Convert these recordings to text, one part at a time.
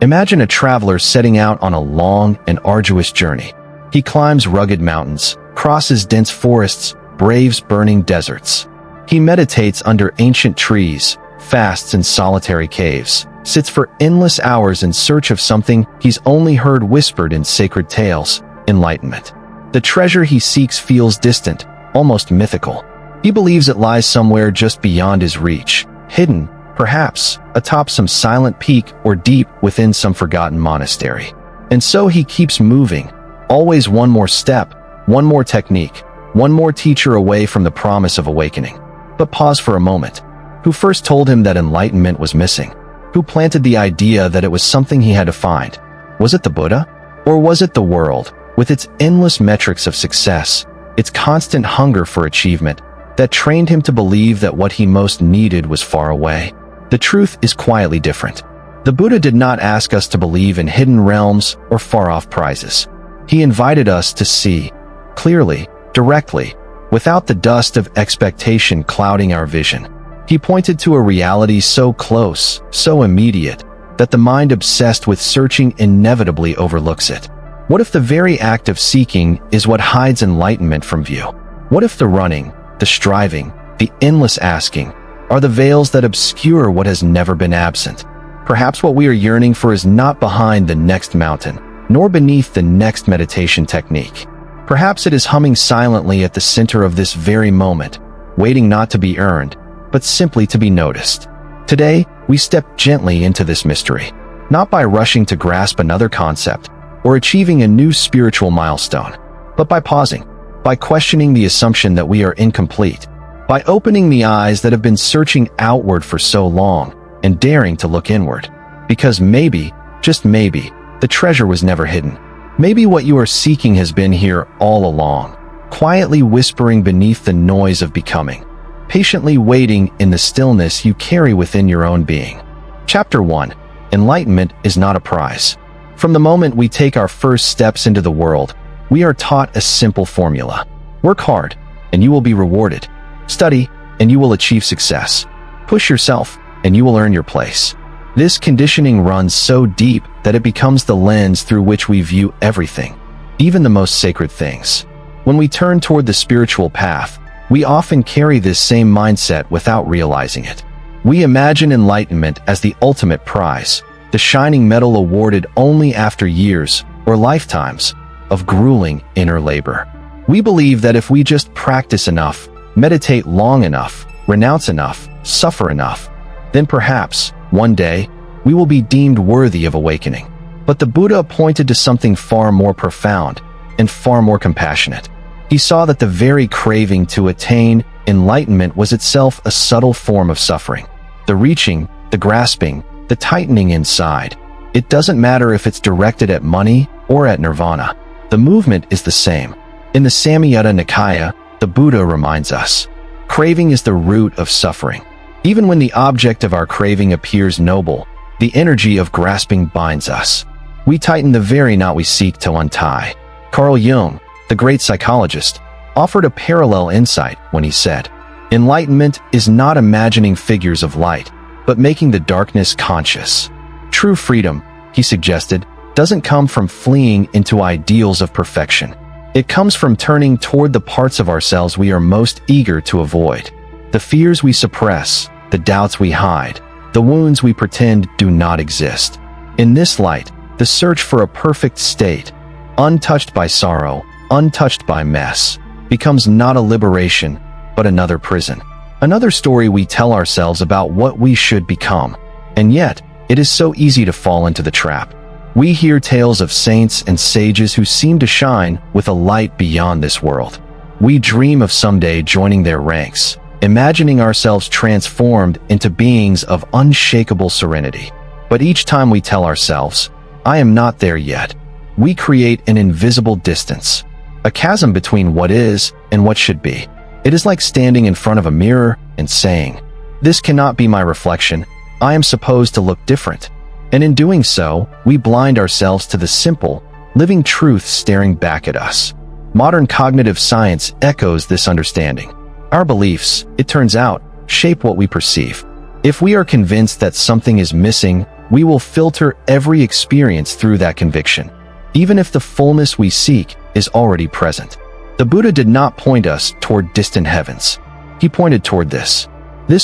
Imagine a traveler setting out on a long and arduous journey. He climbs rugged mountains, crosses dense forests, braves burning deserts. He meditates under ancient trees, fasts in solitary caves, sits for endless hours in search of something he's only heard whispered in sacred tales: enlightenment. The treasure he seeks feels distant, almost mythical. He believes it lies somewhere just beyond his reach, hidden, perhaps, atop some silent peak or deep within some forgotten monastery. And so he keeps moving, always one more step, one more technique, one more teacher away from the promise of awakening. But pause for a moment. Who first told him that enlightenment was missing? Who planted the idea that it was something he had to find? Was it the Buddha? Or was it the world, with its endless metrics of success, its constant hunger for achievement, that trained him to believe that what he most needed was far away? The truth is quietly different. The Buddha did not ask us to believe in hidden realms or far-off prizes. He invited us to see, clearly, directly, without the dust of expectation clouding our vision. He pointed to a reality so close, so immediate, that the mind obsessed with searching inevitably overlooks it. What if the very act of seeking is what hides enlightenment from view? What if the running, the striving, the endless asking, are the veils that obscure what has never been absent? Perhaps what we are yearning for is not behind the next mountain, nor beneath the next meditation technique. Perhaps it is humming silently at the center of this very moment, waiting not to be earned, but simply to be noticed. Today, we step gently into this mystery, not by rushing to grasp another concept or achieving a new spiritual milestone, but by pausing, by questioning the assumption that we are incomplete, by opening the eyes that have been searching outward for so long and daring to look inward. Because maybe, just maybe, the treasure was never hidden. Maybe what you are seeking has been here all along, quietly whispering beneath the noise of becoming, patiently waiting in the stillness you carry within your own being. Chapter 1. Enlightenment is not a prize. From the moment we take our first steps into the world, we are taught a simple formula. Work hard, and you will be rewarded. Study, and you will achieve success. Push yourself, and you will earn your place. This conditioning runs so deep that it becomes the lens through which we view everything, even the most sacred things. When we turn toward the spiritual path, we often carry this same mindset without realizing it. We imagine enlightenment as the ultimate prize, the shining medal awarded only after years or lifetimes of grueling inner labor. We believe that if we just practice enough, meditate long enough, renounce enough, suffer enough, then perhaps, one day, we will be deemed worthy of awakening. But the Buddha pointed to something far more profound and far more compassionate. He saw that the very craving to attain enlightenment was itself a subtle form of suffering. The reaching, the grasping, the tightening inside. It doesn't matter if it's directed at money or at nirvana. The movement is the same. In the Samyutta Nikaya, the Buddha reminds us, craving is the root of suffering. Even when the object of our craving appears noble, the energy of grasping binds us. We tighten the very knot we seek to untie. Carl Jung, the great psychologist, offered a parallel insight when he said, "Enlightenment is not imagining figures of light, but making the darkness conscious." True freedom, he suggested, doesn't come from fleeing into ideals of perfection. It comes from turning toward the parts of ourselves we are most eager to avoid. The fears we suppress, the doubts we hide, the wounds we pretend do not exist. In this light, the search for a perfect state, untouched by sorrow, untouched by mess, becomes not a liberation, but another prison. Another story we tell ourselves about what we should become. And yet, it is so easy to fall into the trap. We hear tales of saints and sages who seem to shine with a light beyond this world. We dream of someday joining their ranks, imagining ourselves transformed into beings of unshakable serenity. But each time we tell ourselves, "I am not there yet," we create an invisible distance, a chasm between what is and what should be. It is like standing in front of a mirror and saying, "This cannot be my reflection. I am supposed to look different." And in doing so, we blind ourselves to the simple, living truth staring back at us. Modern cognitive science echoes this understanding. Our beliefs, it turns out, shape what we perceive. If we are convinced that something is missing we will filter every experience through that conviction, even if the fullness we seek is already present. The Buddha did not point us toward distant heavens. He pointed toward this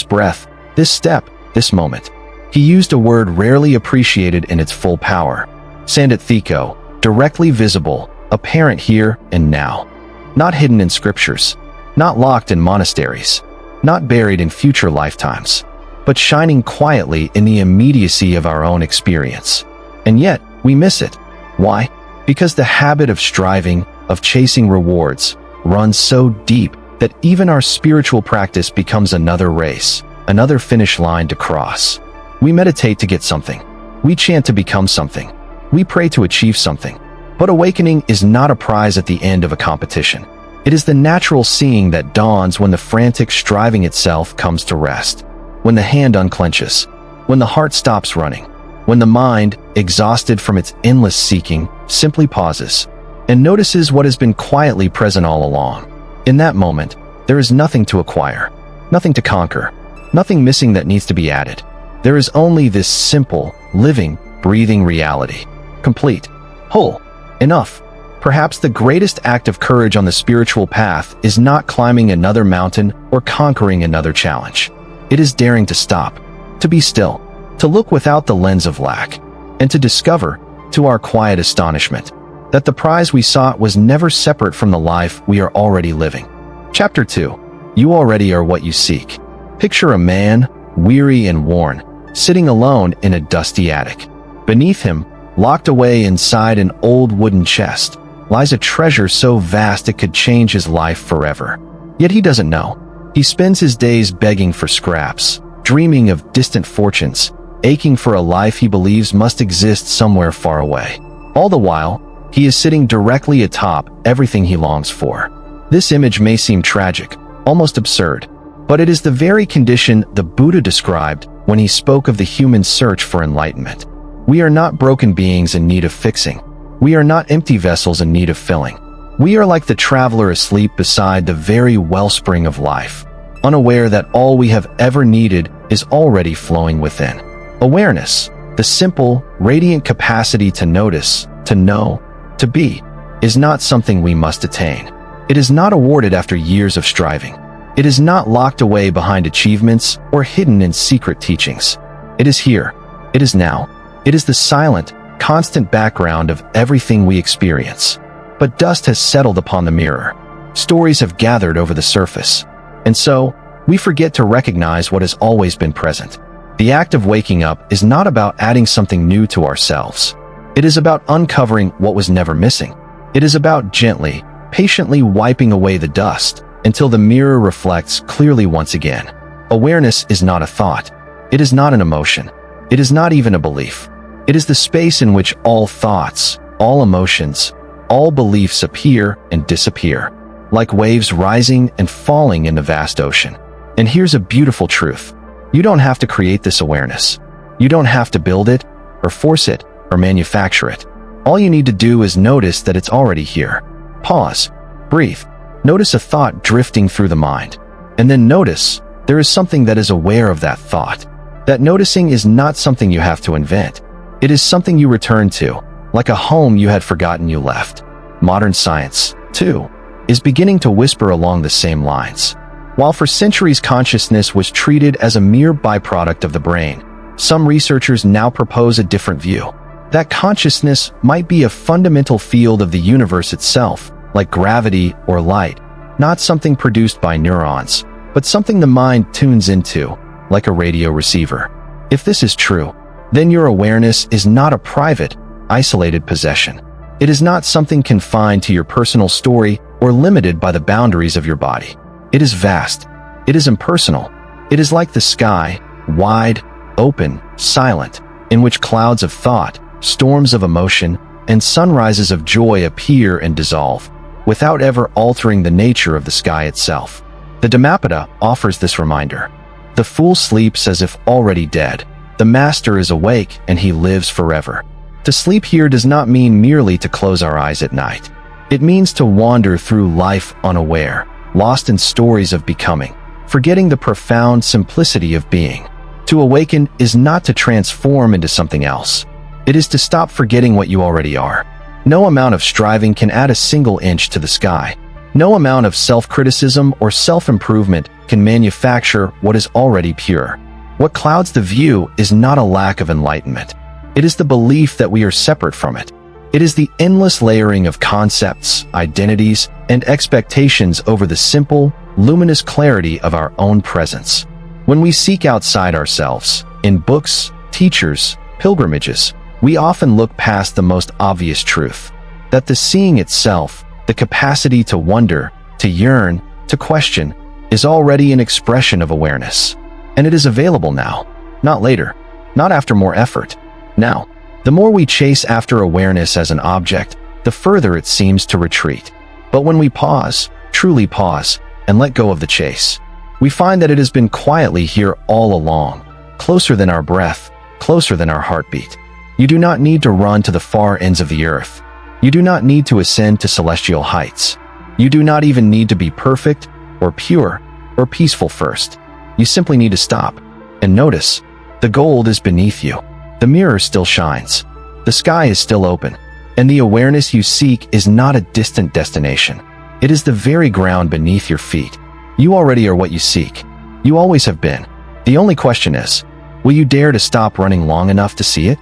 breath, this step, this moment. He used a word rarely appreciated in its full power. Sandithiko, directly visible, apparent here and now. Not hidden in scriptures, not locked in monasteries, not buried in future lifetimes, but shining quietly in the immediacy of our own experience. And yet, we miss it. Why? Because the habit of striving, of chasing rewards, runs so deep that even our spiritual practice becomes another race, another finish line to cross. We meditate to get something. We chant to become something. We pray to achieve something. But awakening is not a prize at the end of a competition. It is the natural seeing that dawns when the frantic striving itself comes to rest, when the hand unclenches, when the heart stops running, when the mind, exhausted from its endless seeking, simply pauses and notices what has been quietly present all along. In that moment, there is nothing to acquire, nothing to conquer, nothing missing that needs to be added. There is only this simple, living, breathing reality. Complete, whole, enough. Perhaps the greatest act of courage on the spiritual path is not climbing another mountain or conquering another challenge. It is daring to stop, to be still, to look without the lens of lack, and to discover, to our quiet astonishment, that the prize we sought was never separate from the life we are already living. Chapter 2. You already are what you seek. Picture a man, weary and worn, sitting alone in a dusty attic. Beneath him, locked away inside an old wooden chest, lies a treasure so vast it could change his life forever. Yet he doesn't know. He spends his days begging for scraps, dreaming of distant fortunes, aching for a life he believes must exist somewhere far away. All the while, he is sitting directly atop everything he longs for. This image may seem tragic, almost absurd, but it is the very condition the Buddha described when he spoke of the human search for enlightenment. We are not broken beings in need of fixing. We are not empty vessels in need of filling. We are like the traveler asleep beside the very wellspring of life, unaware that all we have ever needed is already flowing within. Awareness, the simple, radiant capacity to notice, to know, to be, is not something we must attain. It is not awarded after years of striving. It is not locked away behind achievements or hidden in secret teachings. It is here. It is now. It is the silent, constant background of everything we experience. But dust has settled upon the mirror. Stories have gathered over the surface. And so, we forget to recognize what has always been present. The act of waking up is not about adding something new to ourselves. It is about uncovering what was never missing. It is about gently, patiently wiping away the dust until the mirror reflects clearly once again. Awareness is not a thought. It is not an emotion. It is not even a belief. It is the space in which all thoughts, all emotions, all beliefs appear and disappear, like waves rising and falling in the vast ocean. And here's a beautiful truth. You don't have to create this awareness. You don't have to build it, or force it, or manufacture it. All you need to do is notice that it's already here. Pause. Breathe. Notice a thought drifting through the mind. And then notice there is something that is aware of that thought. That noticing is not something you have to invent. It is something you return to, like a home you had forgotten you left. Modern science, too, is beginning to whisper along the same lines. While for centuries consciousness was treated as a mere byproduct of the brain, some researchers now propose a different view. That consciousness might be a fundamental field of the universe itself, like gravity or light, not something produced by neurons, but something the mind tunes into, like a radio receiver. If this is true, then your awareness is not a private, isolated possession. It is not something confined to your personal story or limited by the boundaries of your body. It is vast. It is impersonal. It is like the sky, wide, open, silent, in which clouds of thought, storms of emotion, and sunrises of joy appear and dissolve, without ever altering the nature of the sky itself. The Dhammapada offers this reminder. The fool sleeps as if already dead. The master is awake and he lives forever. To sleep here does not mean merely to close our eyes at night. It means to wander through life unaware, lost in stories of becoming, forgetting the profound simplicity of being. To awaken is not to transform into something else. It is to stop forgetting what you already are. No amount of striving can add a single inch to the sky. No amount of self-criticism or self-improvement can manufacture what is already pure. What clouds the view is not a lack of enlightenment. It is the belief that we are separate from it. It is the endless layering of concepts, identities, and expectations over the simple, luminous clarity of our own presence. When we seek outside ourselves, in books, teachers, pilgrimages, we often look past the most obvious truth, that the seeing itself, the capacity to wonder, to yearn, to question, is already an expression of awareness. And it is available now, not later, not after more effort. Now, the more we chase after awareness as an object, the further it seems to retreat. But when we pause, truly pause, and let go of the chase, we find that it has been quietly here all along, closer than our breath, closer than our heartbeat. You do not need to run to the far ends of the earth. You do not need to ascend to celestial heights. You do not even need to be perfect, or pure, or peaceful first. You simply need to stop and notice. The gold is beneath you. The mirror still shines. The sky is still open. And the awareness you seek is not a distant destination. It is the very ground beneath your feet. You already are what you seek. You always have been. The only question is, will you dare to stop running long enough to see it?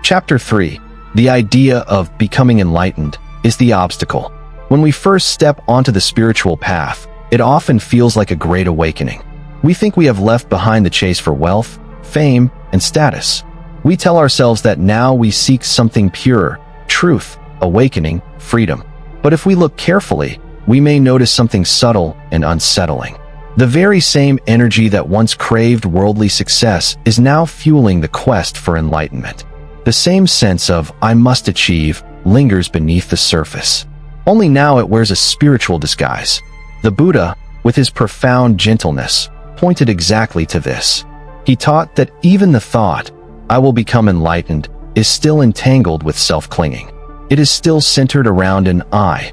Chapter 3. The idea of becoming enlightened is the obstacle. When we first step onto the spiritual path, it often feels like a great awakening. We think we have left behind the chase for wealth, fame, and status. We tell ourselves that now we seek something purer, truth, awakening, freedom. But if we look carefully, we may notice something subtle and unsettling. The very same energy that once craved worldly success is now fueling the quest for enlightenment. The same sense of "I must achieve" lingers beneath the surface. Only now it wears a spiritual disguise. The Buddha, with his profound gentleness, pointed exactly to this. He taught that even the thought, "I will become enlightened," is still entangled with self-clinging. It is still centered around an I,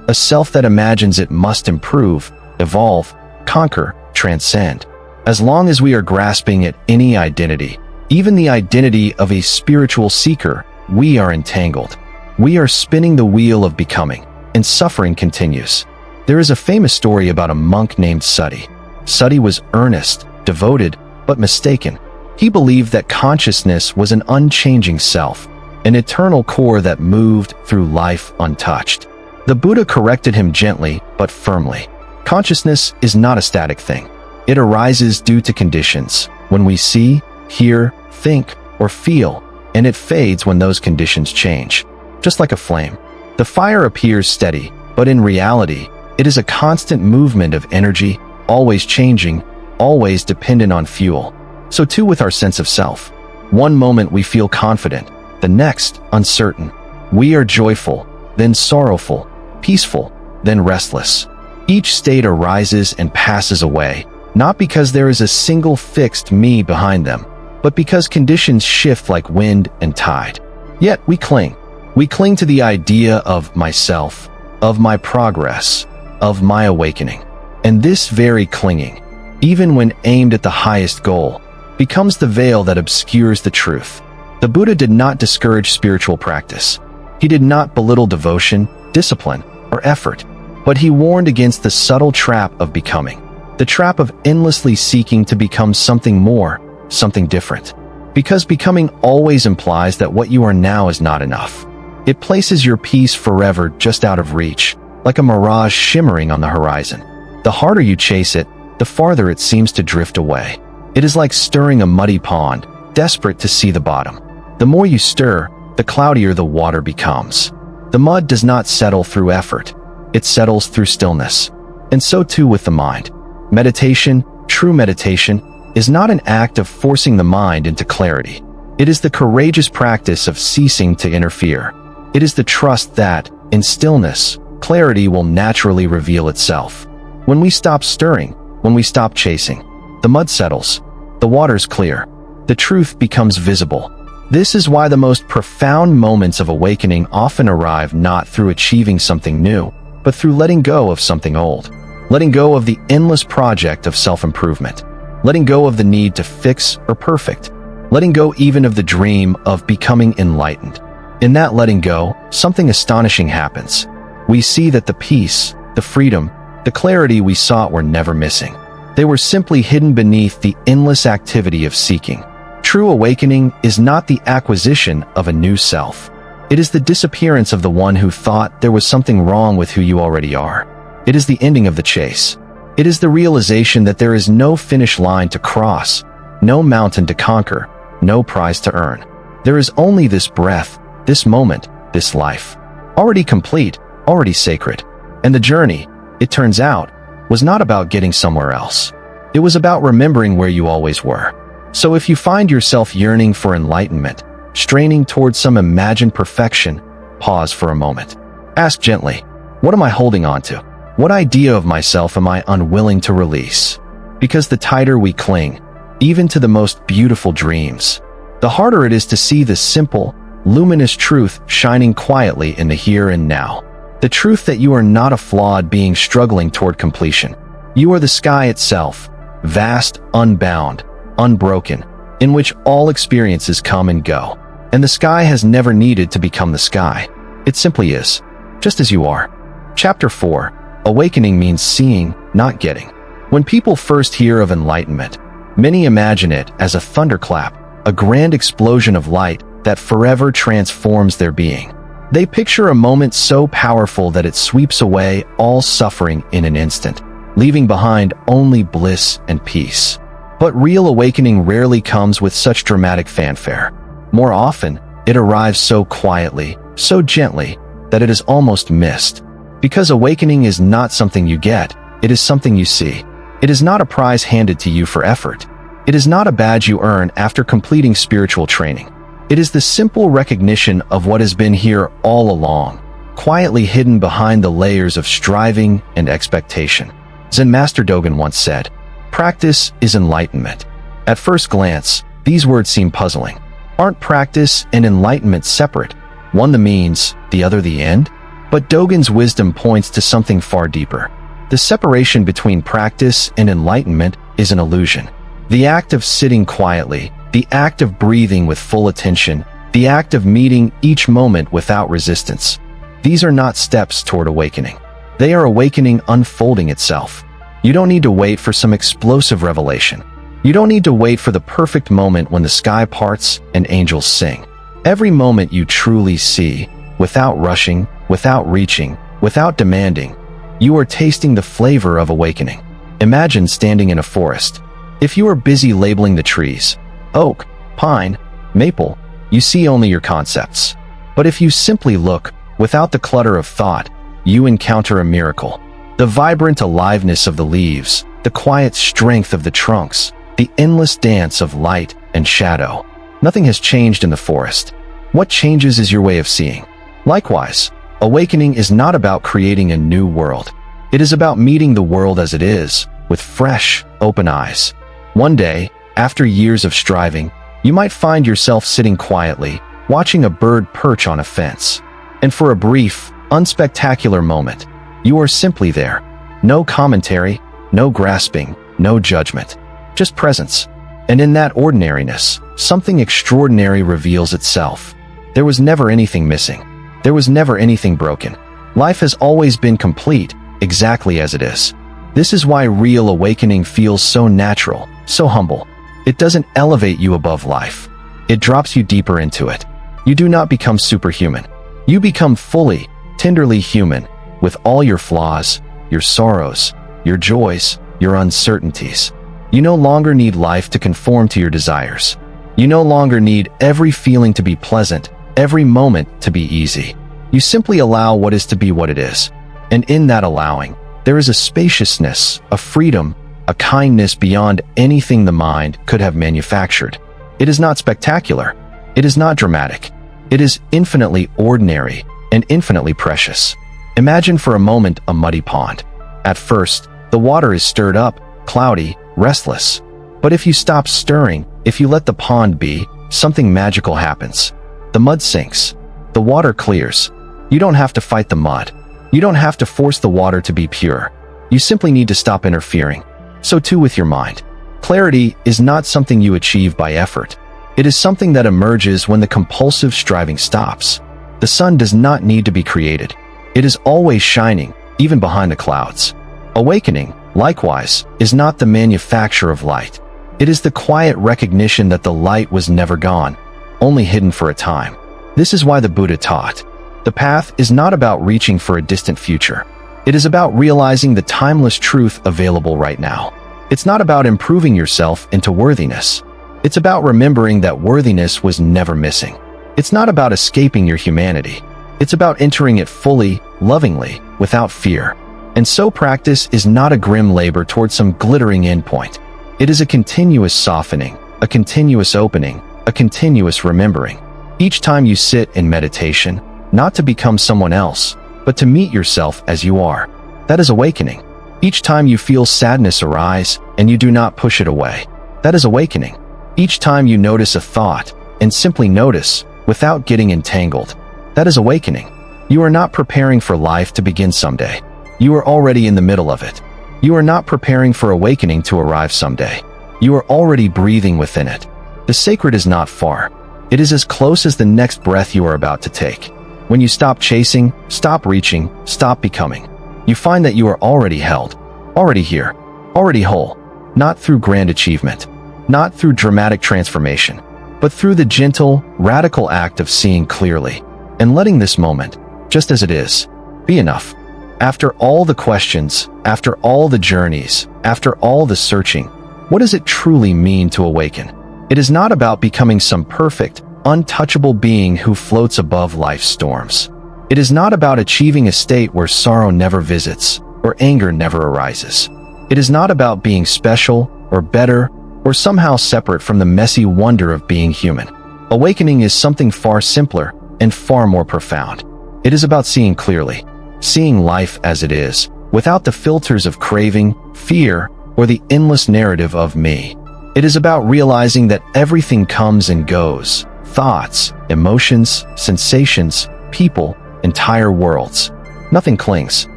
a self that imagines it must improve, evolve, conquer, transcend. As long as we are grasping at any identity, even the identity of a spiritual seeker, we are entangled. We are spinning the wheel of becoming, and suffering continues. There is a famous story about a monk named Sati. Sati was earnest, devoted, but mistaken. He believed that consciousness was an unchanging self, an eternal core that moved through life untouched. The Buddha corrected him gently but firmly. Consciousness is not a static thing. It arises due to conditions, when we see, hear, think, or feel, and it fades when those conditions change. Just like a flame, the fire appears steady, but in reality, it is a constant movement of energy, always changing, always dependent on fuel. So too with our sense of self. One moment we feel confident, the next uncertain. We are joyful, then sorrowful, peaceful, then restless. Each state arises and passes away, not because there is a single fixed me behind them, but because conditions shift like wind and tide. Yet we cling. We cling to the idea of myself, of my progress, of my awakening. And this very clinging, even when aimed at the highest goal, becomes the veil that obscures the truth. The Buddha did not discourage spiritual practice. He did not belittle devotion, discipline, or effort, but he warned against the subtle trap of becoming, the trap of endlessly seeking to become something more, something different. Because becoming always implies that what you are now is not enough. It places your peace forever just out of reach, like a mirage shimmering on the horizon. The harder you chase it, the farther it seems to drift away. It is like stirring a muddy pond, desperate to see the bottom. The more you stir, the cloudier the water becomes. The mud does not settle through effort. It settles through stillness. And so too with the mind. Meditation, true meditation, is not an act of forcing the mind into clarity. It is the courageous practice of ceasing to interfere. It is the trust that, in stillness, clarity will naturally reveal itself. When we stop stirring, when we stop chasing, the mud settles, the water's clear, the truth becomes visible. This is why the most profound moments of awakening often arrive not through achieving something new, but through letting go of something old, letting go of the endless project of self-improvement. letting go of the need to fix or perfect, letting go even of the dream of becoming enlightened. In that letting go, something astonishing happens. We see that the peace, the freedom, the clarity we sought were never missing. They were simply hidden beneath the endless activity of seeking. True awakening is not the acquisition of a new self. It is the disappearance of the one who thought there was something wrong with who you already are. It is the ending of the chase. It is the realization that there is no finish line to cross, no mountain to conquer, no prize to earn. There is only this breath, this moment, this life. Already complete, already sacred. And the journey, it turns out, was not about getting somewhere else. It was about remembering where you always were. So if you find yourself yearning for enlightenment, straining towards some imagined perfection, pause for a moment. Ask gently, what am I holding on to? What idea of myself am I unwilling to release? Because the tighter we cling, even to the most beautiful dreams, the harder it is to see the simple, luminous truth shining quietly in the here and now. The truth that you are not a flawed being struggling toward completion. You are the sky itself, vast, unbound, unbroken, in which all experiences come and go. And the sky has never needed to become the sky. It simply is, just as you are. Chapter 4. Awakening means seeing, not getting. When people first hear of enlightenment, many imagine it as a thunderclap, a grand explosion of light that forever transforms their being. They picture a moment so powerful that it sweeps away all suffering in an instant, leaving behind only bliss and peace. But real awakening rarely comes with such dramatic fanfare. More often, it arrives so quietly, so gently, that it is almost missed. Because awakening is not something you get, it is something you see. It is not a prize handed to you for effort. It is not a badge you earn after completing spiritual training. It is the simple recognition of what has been here all along, quietly hidden behind the layers of striving and expectation. Zen Master Dogen once said, "Practice is enlightenment." At first glance, these words seem puzzling. Aren't practice and enlightenment separate? One the means, the other the end? But Dogen's wisdom points to something far deeper. The separation between practice and enlightenment is an illusion. The act of sitting quietly, the act of breathing with full attention, the act of meeting each moment without resistance. These are not steps toward awakening. They are awakening unfolding itself. You don't need to wait for some explosive revelation. You don't need to wait for the perfect moment when the sky parts and angels sing. Every moment you truly see, without rushing, without reaching, without demanding, you are tasting the flavor of awakening. Imagine standing in a forest. If you are busy labeling the trees, oak, pine, maple, you see only your concepts. But if you simply look, without the clutter of thought, you encounter a miracle. The vibrant aliveness of the leaves, the quiet strength of the trunks, the endless dance of light and shadow. Nothing has changed in the forest. What changes is your way of seeing. Likewise, awakening is not about creating a new world. It is about meeting the world as it is, with fresh, open eyes. One day, after years of striving, you might find yourself sitting quietly, watching a bird perch on a fence. And for a brief, unspectacular moment, you are simply there. No commentary, no grasping, no judgment. Just presence. And in that ordinariness, something extraordinary reveals itself. There was never anything missing. There was never anything broken. Life has always been complete, exactly as it is. This is why real awakening feels so natural, so humble. It doesn't elevate you above life. It drops you deeper into it. You do not become superhuman. You become fully, tenderly human, with all your flaws, your sorrows, your joys, your uncertainties. You no longer need life to conform to your desires. You no longer need every feeling to be pleasant, every moment to be easy. You simply allow what is to be what it is. And in that allowing, there is a spaciousness, a freedom, a kindness beyond anything the mind could have manufactured. It is not spectacular. It is not dramatic. It is infinitely ordinary and infinitely precious. Imagine for a moment a muddy pond. At first, the water is stirred up, cloudy, restless. But if you stop stirring, if you let the pond be, something magical happens. The mud sinks. The water clears. You don't have to fight the mud. You don't have to force the water to be pure. You simply need to stop interfering. So too with your mind. Clarity is not something you achieve by effort. It is something that emerges when the compulsive striving stops. The sun does not need to be created. It is always shining, even behind the clouds. Awakening, likewise, is not the manufacture of light. It is the quiet recognition that the light was never gone, only hidden for a time. This is why the Buddha taught, the path is not about reaching for a distant future. It is about realizing the timeless truth available right now. It's not about improving yourself into worthiness. It's about remembering that worthiness was never missing. It's not about escaping your humanity. It's about entering it fully, lovingly, without fear. And so practice is not a grim labor towards some glittering endpoint. It is a continuous softening, a continuous opening, a continuous remembering. Each time you sit in meditation, not to become someone else, but to meet yourself as you are. That is awakening. Each time you feel sadness arise and you do not push it away. That is awakening. Each time you notice a thought and simply notice without getting entangled. That is awakening. You are not preparing for life to begin someday. You are already in the middle of it. You are not preparing for awakening to arrive someday. You are already breathing within it. The sacred is not far. It is as close as the next breath you are about to take. When you stop chasing, stop reaching, stop becoming, you find that you are already held, already here, already whole, not through grand achievement, not through dramatic transformation, but through the gentle, radical act of seeing clearly and letting this moment, just as it is, be enough. After all the questions, after all the journeys, after all the searching, what does it truly mean to awaken? It is not about becoming some perfect, untouchable being who floats above life's storms. It is not about achieving a state where sorrow never visits or anger never arises. It is not about being special or better or somehow separate from the messy wonder of being human. Awakening is something far simpler and far more profound. It is about seeing clearly, seeing life as it is, without the filters of craving, fear, or the endless narrative of me. It is about realizing that everything comes and goes, thoughts, emotions, sensations, people, entire worlds. Nothing clings,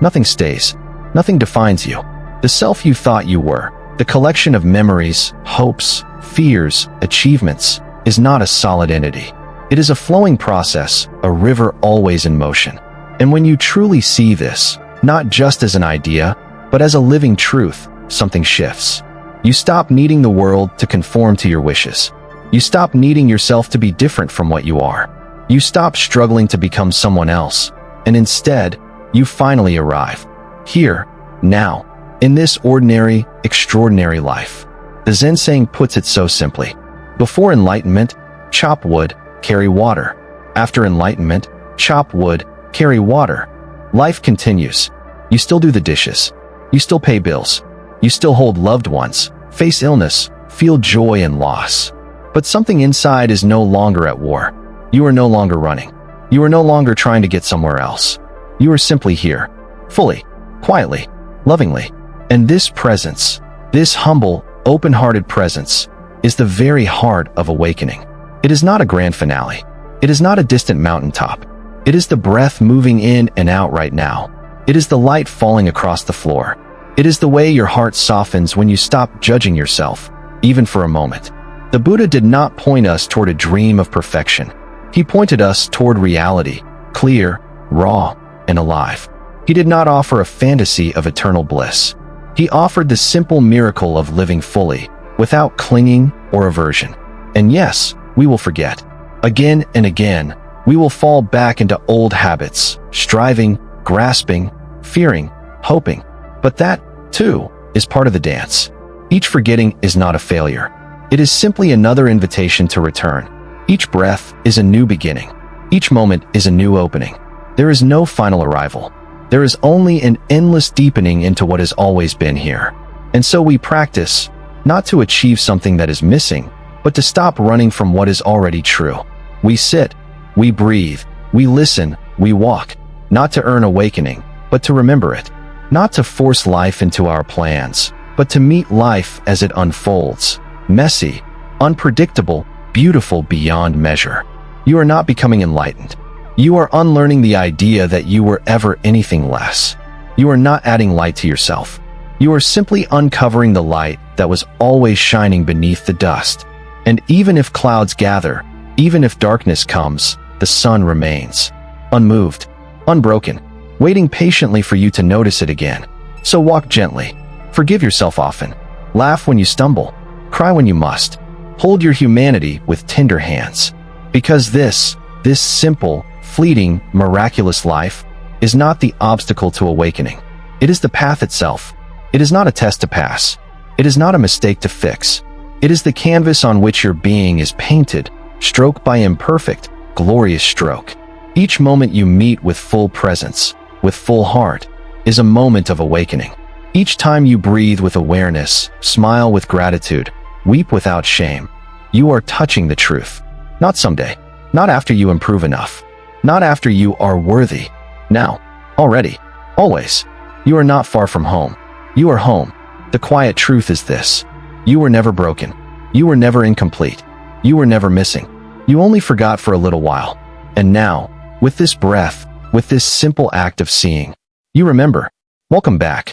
nothing stays, nothing defines you. The self you thought you were, the collection of memories, hopes, fears, achievements, is not a solid entity. It is a flowing process, a river always in motion. And when you truly see this, not just as an idea, but as a living truth, something shifts. You stop needing the world to conform to your wishes. You stop needing yourself to be different from what you are. You stop struggling to become someone else, and instead, you finally arrive. Here, now, in this ordinary, extraordinary life. The Zen saying puts it so simply. Before enlightenment, chop wood, carry water. After enlightenment, chop wood, carry water. Life continues. You still do the dishes. You still pay bills. You still hold loved ones, face illness, feel joy and loss. But something inside is no longer at war. You are no longer running. You are no longer trying to get somewhere else. You are simply here, fully, quietly, lovingly. And this presence, this humble, open-hearted presence, is the very heart of awakening. It is not a grand finale. It is not a distant mountaintop. It is the breath moving in and out right now. It is the light falling across the floor. It is the way your heart softens when you stop judging yourself, even for a moment. The Buddha did not point us toward a dream of perfection. He pointed us toward reality, clear, raw, and alive. He did not offer a fantasy of eternal bliss. He offered the simple miracle of living fully, without clinging or aversion. And yes, we will forget. Again and again, we will fall back into old habits, striving, grasping, fearing, hoping. But that, too, is part of the dance. Each forgetting is not a failure. It is simply another invitation to return. Each breath is a new beginning. Each moment is a new opening. There is no final arrival. There is only an endless deepening into what has always been here. And so we practice, not to achieve something that is missing, but to stop running from what is already true. We sit, we breathe, we listen, we walk, not to earn awakening, but to remember it. Not to force life into our plans, but to meet life as it unfolds. Messy, unpredictable, beautiful beyond measure. You are not becoming enlightened. You are unlearning the idea that you were ever anything less. You are not adding light to yourself. You are simply uncovering the light that was always shining beneath the dust. And even if clouds gather, even if darkness comes, the sun remains. Unmoved, unbroken, waiting patiently for you to notice it again. So walk gently. Forgive yourself often. Laugh when you stumble. Cry when you must. Hold your humanity with tender hands. Because this simple, fleeting, miraculous life is not the obstacle to awakening. It is the path itself. It is not a test to pass. It is not a mistake to fix. It is the canvas on which your being is painted, stroke by imperfect, glorious stroke. Each moment you meet with full presence, with full heart, is a moment of awakening. Each time you breathe with awareness, smile with gratitude, weep without shame, you are touching the truth. Not someday, not after you improve enough, not after you are worthy. Now, already, always. You are not far from home. You are home. The quiet truth is this: you were never broken. You were never incomplete. You were never missing. You only forgot for a little while. And now, with this breath, with this simple act of seeing, you remember. Welcome back.